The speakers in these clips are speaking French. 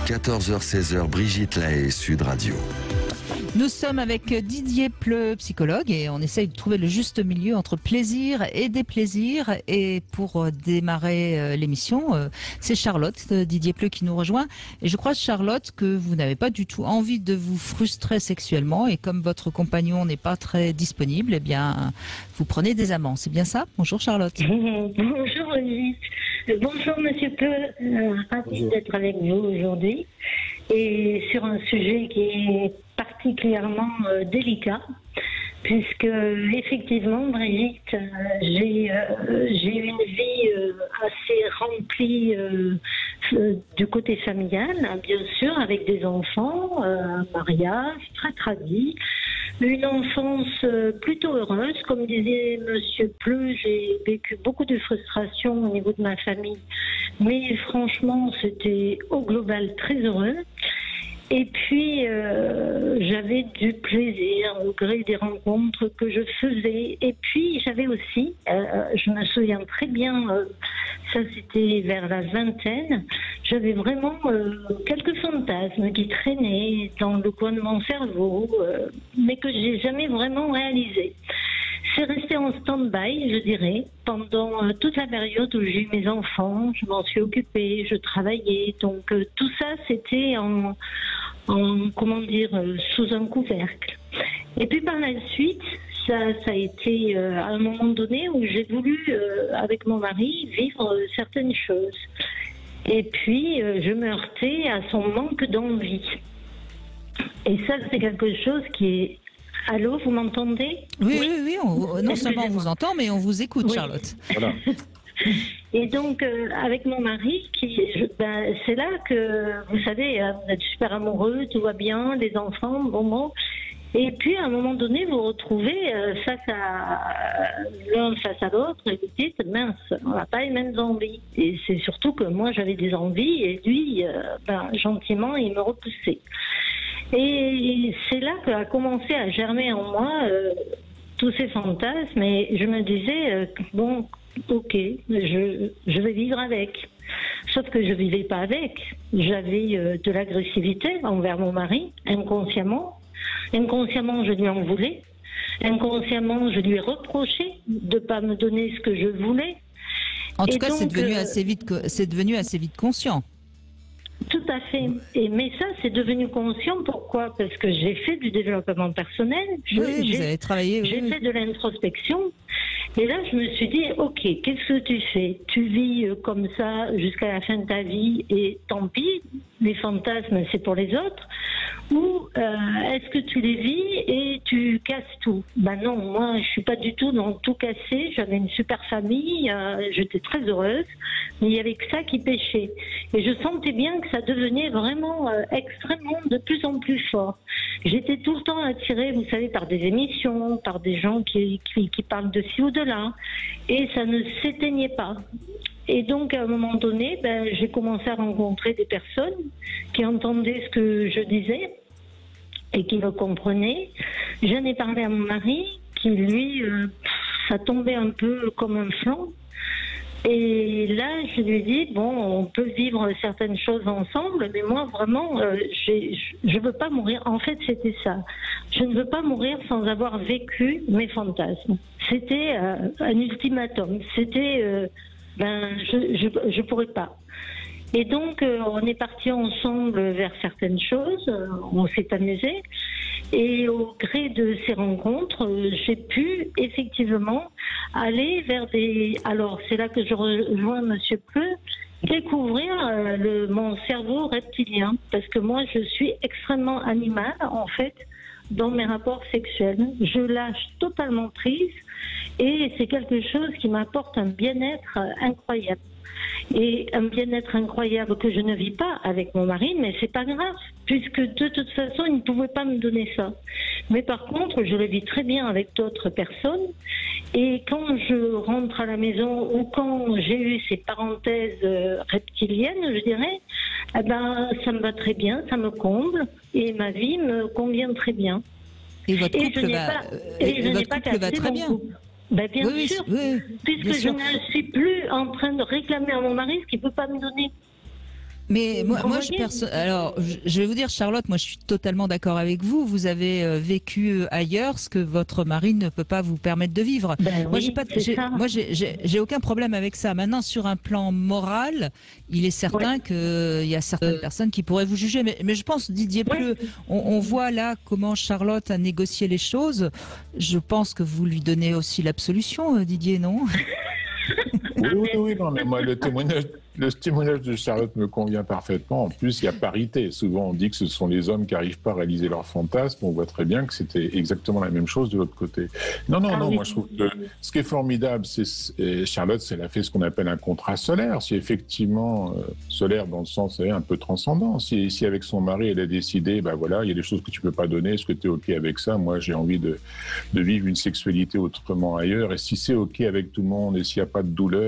14h-16h, Brigitte Lahaie, Sud Radio. Nous sommes avec Didier Pleu, psychologue, et on essaye de trouver le juste milieu entre plaisir et déplaisir. Et pour démarrer l'émission, c'est Charlotte, Didier Pleu, qui nous rejoint. Et je crois, Charlotte, que vous n'avez pas du tout envie de vous frustrer sexuellement. Et comme votre compagnon n'est pas très disponible, eh bien, vous prenez des amants. C'est bien ça? Bonjour Charlotte. Bonjour Brigitte. Bonjour Monsieur Pleu. Ravi d'être avec vous aujourd'hui. Et sur un sujet qui est particulièrement délicat, puisque effectivement, Brigitte, j'ai une vie assez remplie du côté familial, bien sûr, avec des enfants, un mariage très tradit, une enfance plutôt heureuse. Comme disait Monsieur Pleu, j'ai vécu beaucoup de frustration au niveau de ma famille, mais franchement, c'était au global très heureux. Et puis, j'avais du plaisir au gré des rencontres que je faisais. Et puis, j'avais aussi, je me souviens très bien, ça c'était vers la vingtaine, j'avais vraiment quelques fantasmes qui traînaient dans le coin de mon cerveau, mais que j'ai jamais vraiment réalisé. C'est resté en stand-by, je dirais, pendant toute la période où j'ai eu mes enfants. Je m'en suis occupée, je travaillais. Donc tout ça, c'était comment dire, sous un couvercle. Et puis par la suite, ça a été à un moment donné où j'ai voulu, avec mon mari, vivre certaines choses. Et puis, je me heurtais à son manque d'envie. Et ça, c'est quelque chose qui est... Allô, vous m'entendez? Oui. Non seulement on vous entend, mais on vous écoute, oui. Charlotte. Voilà. Et donc, avec mon mari, c'est là que, vous savez, vous êtes super amoureux, tout va bien, les enfants, bon. Et puis, à un moment donné, vous vous retrouvez l'un face à l'autre, et vous dites, mince, on n'a pas les mêmes envies. Et c'est surtout que moi, j'avais des envies, et lui, gentiment, il me repoussait. Et c'est là qu'a commencé à germer en moi tous ces fantasmes, et je me disais, bon, ok, je vais vivre avec. Sauf que je vivais pas avec. J'avais de l'agressivité envers mon mari, inconsciemment. Inconsciemment, je lui en voulais. Inconsciemment, je lui ai reproché de pas me donner ce que je voulais. En tout cas, c'est devenu assez vite conscient. Tout à fait. Mais ça, c'est devenu conscient. Pourquoi? Parce que j'ai fait du développement personnel. Vous avez travaillé. J'ai fait de l'introspection. Et là, je me suis dit, ok, qu'est-ce que tu fais? Tu vis comme ça jusqu'à la fin de ta vie et tant pis, les fantasmes, c'est pour les autres. Ou est-ce que tu les vis et tu casses tout? Ben non, moi, je suis pas du tout dans tout casser. J'avais une super famille, j'étais très heureuse, mais il y avait que ça qui pêchait. Et je sentais bien que ça devenait vraiment extrêmement de plus en plus fort. J'étais tout le temps attirée, vous savez, par des émissions, par des gens qui parlent de ci ou de là, et ça ne s'éteignait pas. Et donc, à un moment donné, j'ai commencé à rencontrer des personnes qui entendaient ce que je disais et qui me comprenaient. J'en ai parlé à mon mari, qui lui, ça tombait un peu comme un flanc. Et là, je lui ai dit, bon, on peut vivre certaines choses ensemble, mais moi, vraiment, je veux pas mourir. En fait, c'était ça. Je ne veux pas mourir sans avoir vécu mes fantasmes. C'était un ultimatum. C'était, je pourrais pas. Et donc, on est partis ensemble vers certaines choses, on s'est amusé. Et au gré de ces rencontres, j'ai pu effectivement aller vers des... Alors, c'est là que je rejoins Monsieur Pleu, découvrir mon cerveau reptilien. Parce que moi, je suis extrêmement animale, en fait, dans mes rapports sexuels. Je lâche totalement prise et c'est quelque chose qui m'apporte un bien-être incroyable. Et un bien-être incroyable que je ne vis pas avec mon mari, mais c'est pas grave, puisque de toute façon, il ne pouvait pas me donner ça. Mais par contre, je le vis très bien avec d'autres personnes. Et quand je rentre à la maison ou quand j'ai eu ces parenthèses reptiliennes, je dirais, ça me va très bien, ça me comble et ma vie me convient très bien. Et votre couple va très bien. Bien sûr, puisque je ne suis plus en train de réclamer à mon mari ce qu'il ne peut pas me donner. Mais moi, Vous moi voyez, alors, je vais vous dire, Charlotte, moi, je suis totalement d'accord avec vous. Vous avez vécu ailleurs ce que votre mari ne peut pas vous permettre de vivre. ben Moi, oui, c'est ça. j'ai aucun problème avec ça. Maintenant, sur un plan moral, il est certain qu'il y a certaines personnes qui pourraient vous juger. Mais je pense, Didier Pleu, on voit là comment Charlotte a négocié les choses. Je pense que vous lui donnez aussi l'absolution, Didier, non? Oui, non, mais moi, le témoignage de Charlotte me convient parfaitement. En plus, il y a parité. Souvent, on dit que ce sont les hommes qui n'arrivent pas à réaliser leurs fantasmes. On voit très bien que c'était exactement la même chose de l'autre côté. Non, moi, je trouve que ce qui est formidable, et Charlotte, elle a fait ce qu'on appelle un contrat solaire. Si effectivement, solaire dans le sens un peu transcendant, si avec son mari, elle a décidé, ben voilà, il y a des choses que tu peux pas donner, est-ce que tu es OK avec ça? Moi, j'ai envie de vivre une sexualité autrement ailleurs. Et si c'est OK avec tout le monde, et s'il n'y a pas de douleur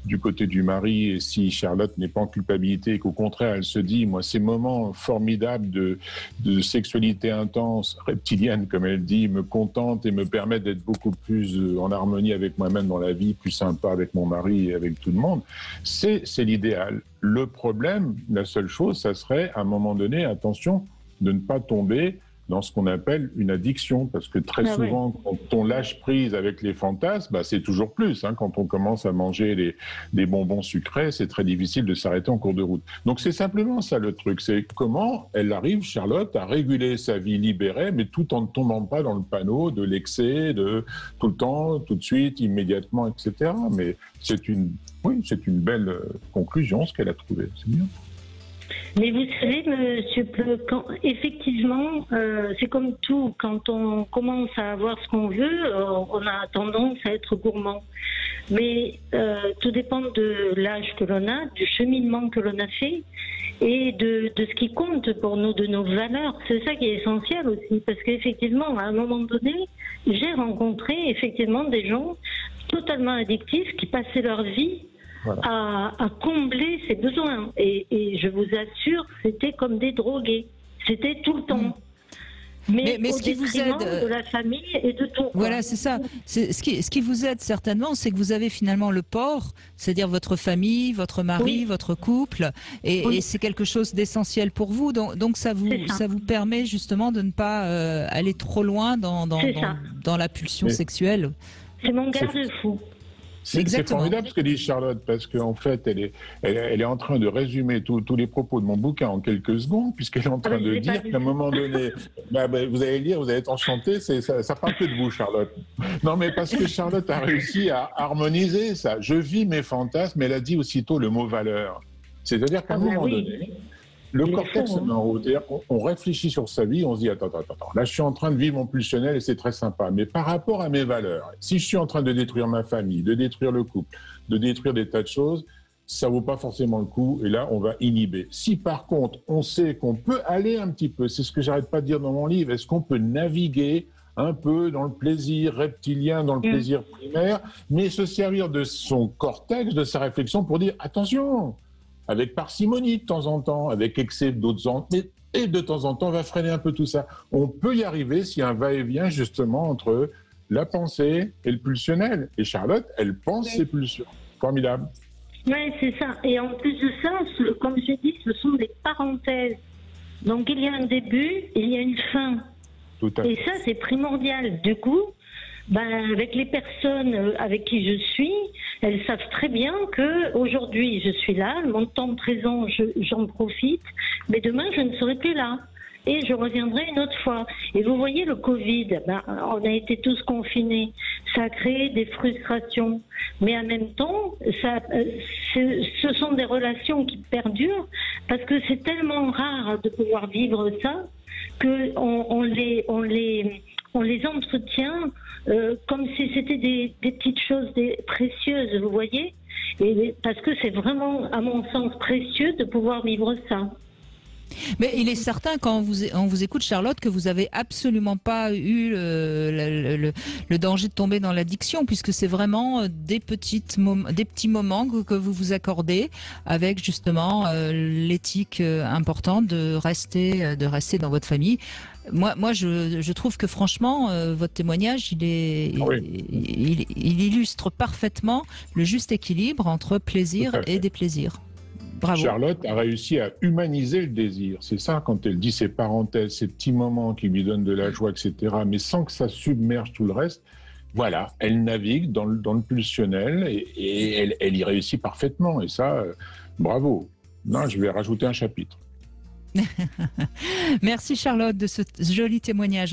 du côté du mari, et si Charlotte n'est pas en culpabilité et qu'au contraire elle se dit, moi, ces moments formidables de sexualité intense, reptilienne comme elle dit, me contentent et me permettent d'être beaucoup plus en harmonie avec moi-même dans la vie, plus sympa avec mon mari et avec tout le monde, c'est l'idéal. Le problème, la seule chose, ça serait à un moment donné, attention, de ne pas tomber dans ce qu'on appelle une addiction, parce que très souvent, quand on lâche prise avec les fantasmes, bah, c'est toujours plus. Quand on commence à manger des bonbons sucrés, c'est très difficile de s'arrêter en cours de route. Donc c'est simplement ça le truc, c'est comment elle arrive, Charlotte, à réguler sa vie libérée, mais tout en ne tombant pas dans le panneau de l'excès, de tout le temps, tout de suite, immédiatement, etc. Mais c'est une belle conclusion, ce qu'elle a trouvé. C'est bien. Mais vous savez, Monsieur Pleu, effectivement, c'est comme tout. Quand on commence à avoir ce qu'on veut, on a tendance à être gourmand. Mais tout dépend de l'âge que l'on a, du cheminement que l'on a fait et de ce qui compte pour nous, de nos valeurs. C'est ça qui est essentiel aussi, parce qu'effectivement, à un moment donné, j'ai rencontré effectivement des gens totalement addictifs qui passaient leur vie à combler ses besoins. Et je vous assure, c'était comme des drogués. C'était tout le temps. Mais ce qui vous aide de la famille et de tout. Voilà, c'est ça. Ce qui vous aide certainement, c'est que vous avez finalement le port, c'est-à-dire votre famille, votre mari, votre couple, et c'est quelque chose d'essentiel pour vous. Donc ça vous permet justement de ne pas aller trop loin dans la pulsion sexuelle. C'est mon garde-fou. C'est formidable ce que dit Charlotte, parce qu'en fait, elle est en train de résumer tous les propos de mon bouquin en quelques secondes, puisqu'elle est en train de dire qu'à un moment donné, vous allez lire, vous allez être enchanté, ça parle que de vous, Charlotte. Non, mais parce que Charlotte a réussi à harmoniser ça. Je vis mes fantasmes, mais elle a dit aussitôt le mot valeur. C'est-à-dire qu'à un moment donné, le cortex se met en route. On réfléchit sur sa vie, on se dit attends, là je suis en train de vivre mon pulsionnel et c'est très sympa. Mais par rapport à mes valeurs, si je suis en train de détruire ma famille, de détruire le couple, de détruire des tas de choses, ça vaut pas forcément le coup et là on va inhiber. Si par contre on sait qu'on peut aller un petit peu, c'est ce que j'arrête pas de dire dans mon livre, est-ce qu'on peut naviguer un peu dans le plaisir reptilien, dans le plaisir primaire, mais se servir de son cortex, de sa réflexion pour dire attention, avec parcimonie de temps en temps, avec excès d'autres et de temps en temps, on va freiner un peu tout ça. On peut y arriver s'il y a un va-et-vient justement entre la pensée et le pulsionnel. Et Charlotte, elle pense ses pulsions. Formidable. Oui, c'est ça. Et en plus de ça, comme j'ai dit, ce sont des parenthèses. Donc il y a un début, il y a une fin. Tout à fait. Et ça, c'est primordial. Du coup, avec les personnes avec qui je suis, elles savent très bien que aujourd'hui je suis là, mon temps présent j'en profite, mais demain je ne serai plus là et je reviendrai une autre fois. Et vous voyez le Covid, on a été tous confinés, ça a créé des frustrations, mais en même temps, ce sont des relations qui perdurent parce que c'est tellement rare de pouvoir vivre ça que on les entretient comme si c'était des petites choses précieuses, vous voyez, et parce que c'est vraiment, à mon sens, précieux de pouvoir vivre ça. Mais il est certain, quand on vous écoute, Charlotte, que vous avez absolument pas eu le danger de tomber dans l'addiction, puisque c'est vraiment des petits moments que vous vous accordez avec justement l'éthique importante de rester dans votre famille. Moi, je trouve que franchement, votre témoignage, il illustre parfaitement le juste équilibre entre plaisir et déplaisir. Bravo. Charlotte a réussi à humaniser le désir. C'est ça, quand elle dit ces parenthèses, ces petits moments qui lui donnent de la joie, etc., mais sans que ça submerge tout le reste. Voilà, elle navigue dans le pulsionnel et elle y réussit parfaitement. Et ça, bravo. Non, je vais rajouter un chapitre. Merci Charlotte de ce joli témoignage.